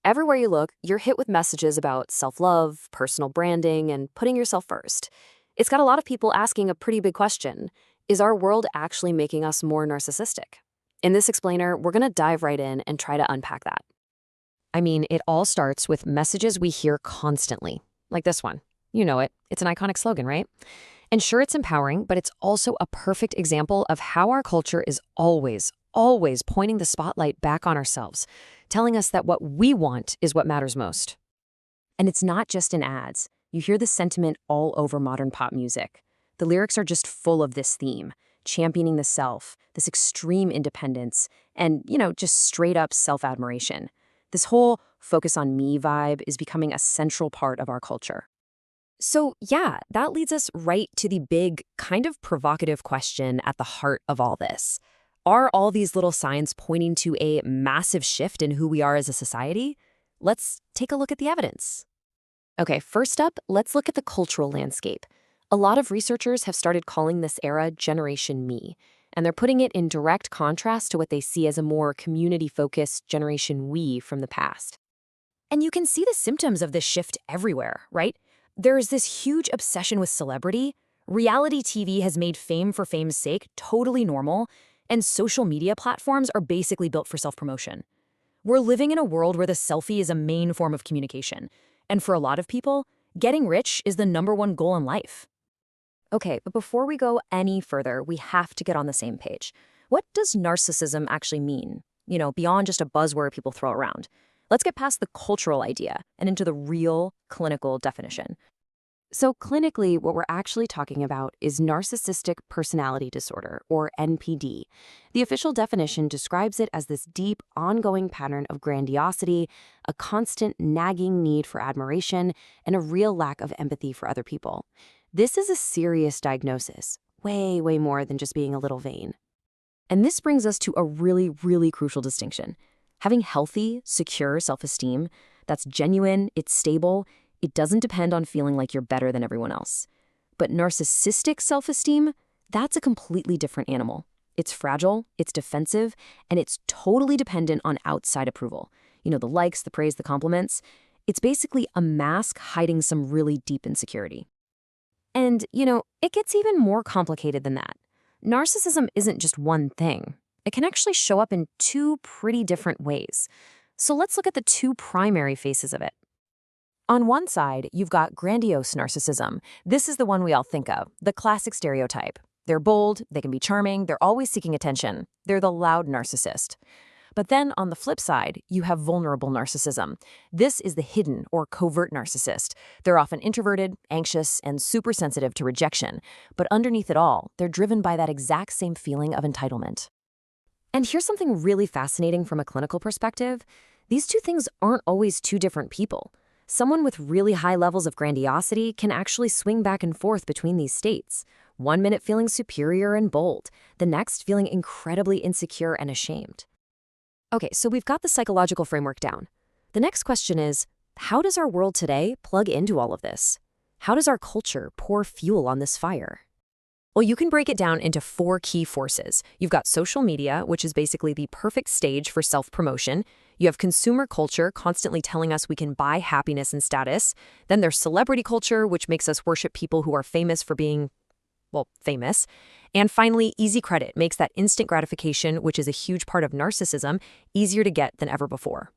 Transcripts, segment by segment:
Everywhere you look, you're hit with messages about self-love, personal branding, and putting yourself first. It's got a lot of people asking a pretty big question. Is our world actually making us more narcissistic? In this explainer, we're going to dive right in and try to unpack that. I mean, it all starts with messages we hear constantly, like this one. You know it. It's an iconic slogan, right? And sure, it's empowering, but it's also a perfect example of how our culture is always pointing the spotlight back on ourselves, telling us that what we want is what matters most. And it's not just in ads. You hear the sentiment all over modern pop music. The lyrics are just full of this theme, championing the self, this extreme independence, and, just straight up self-admiration. This whole focus on me vibe is becoming a central part of our culture. So yeah, that leads us right to the big, kind of provocative question at the heart of all this. Are all these little signs pointing to a massive shift in who we are as a society? Let's take a look at the evidence. Okay, first up, let's look at the cultural landscape. A lot of researchers have started calling this era Generation Me, and they're putting it in direct contrast to what they see as a more community-focused Generation We from the past. And you can see the symptoms of this shift everywhere, right? There's this huge obsession with celebrity. Reality TV has made fame for fame's sake totally normal, and social media platforms are basically built for self-promotion. We're living in a world where the selfie is a main form of communication, and for a lot of people, getting rich is the #1 goal in life. Okay, but before we go any further, we have to get on the same page. What does narcissism actually mean? Beyond just a buzzword people throw around. Let's get past the cultural idea and into the real clinical definition. So clinically, what we're actually talking about is narcissistic personality disorder, or NPD. The official definition describes it as this deep, ongoing pattern of grandiosity, a constant nagging need for admiration, and a real lack of empathy for other people. This is a serious diagnosis, way more than just being a little vain. And this brings us to a really crucial distinction. Having healthy, secure self-esteem that's genuine, it's stable, it doesn't depend on feeling like you're better than everyone else. But narcissistic self-esteem, that's a completely different animal. It's fragile, it's defensive, and it's totally dependent on outside approval. The likes, the praise, the compliments. It's basically a mask hiding some really deep insecurity. And, it gets even more complicated than that. Narcissism isn't just one thing. It can actually show up in two pretty different ways. So let's look at the two primary faces of it. On one side, you've got grandiose narcissism. This is the one we all think of, the classic stereotype. They're bold, they can be charming, they're always seeking attention. They're the loud narcissist. But then on the flip side, you have vulnerable narcissism. This is the hidden or covert narcissist. They're often introverted, anxious, and super sensitive to rejection. But underneath it all, they're driven by that exact same feeling of entitlement. And here's something really fascinating from a clinical perspective. These two things aren't always two different people. Someone with really high levels of grandiosity can actually swing back and forth between these states. 1 minute feeling superior and bold, the next feeling incredibly insecure and ashamed. Okay, so we've got the psychological framework down. The next question is, how does our world today plug into all of this? How does our culture pour fuel on this fire? Well, you can break it down into 4 key forces. You've got social media, which is basically the perfect stage for self-promotion. You have consumer culture constantly telling us we can buy happiness and status. Then there's celebrity culture, which makes us worship people who are famous for being, famous. And finally, easy credit makes that instant gratification, which is a huge part of narcissism, easier to get than ever before.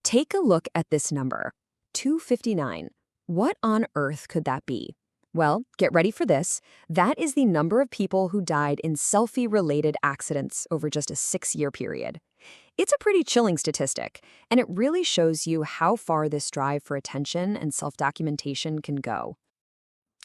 Take a look at this number, 259. What on earth could that be? Well, get ready for this. That is the number of people who died in selfie-related accidents over just a 6-year period. It's a pretty chilling statistic, and it really shows you how far this drive for attention and self-documentation can go.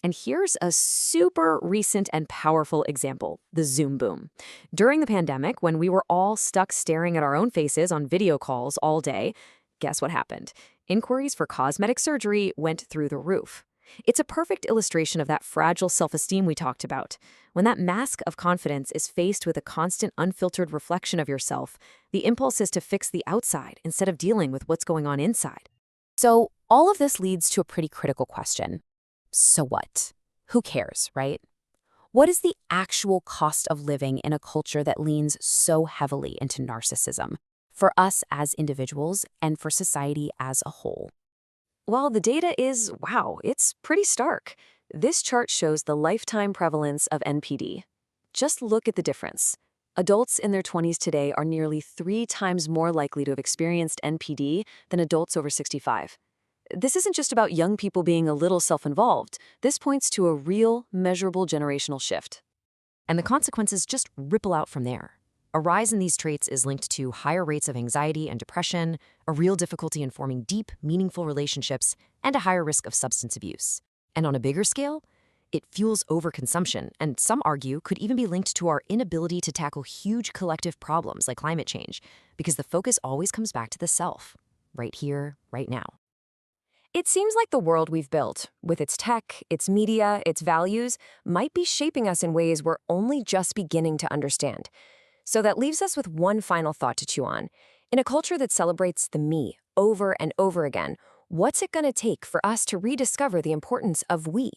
And here's a super recent and powerful example, the Zoom boom. During the pandemic, when we were all stuck staring at our own faces on video calls all day, guess what happened? Inquiries for cosmetic surgery went through the roof. It's a perfect illustration of that fragile self-esteem we talked about. When that mask of confidence is faced with a constant, unfiltered reflection of yourself, the impulse is to fix the outside instead of dealing with what's going on inside. So all of this leads to a pretty critical question. So what? Who cares, right? What is the actual cost of living in a culture that leans so heavily into narcissism? for us as individuals and for society as a whole. While the data is, wow, it's pretty stark. This chart shows the lifetime prevalence of NPD. Just look at the difference. Adults in their 20s today are nearly 3 times more likely to have experienced NPD than adults over 65. This isn't just about young people being a little self-involved. This points to a real, measurable generational shift. And the consequences just ripple out from there. A rise in these traits is linked to higher rates of anxiety and depression, a real difficulty in forming deep, meaningful relationships, and a higher risk of substance abuse. And on a bigger scale, it fuels overconsumption, and some argue could even be linked to our inability to tackle huge collective problems like climate change, because the focus always comes back to the self, right here, right now. It seems like the world we've built, with its tech, its media, its values, might be shaping us in ways we're only just beginning to understand. So that leaves us with one final thought to chew on. In a culture that celebrates the me over and over again, what's it going to take for us to rediscover the importance of we?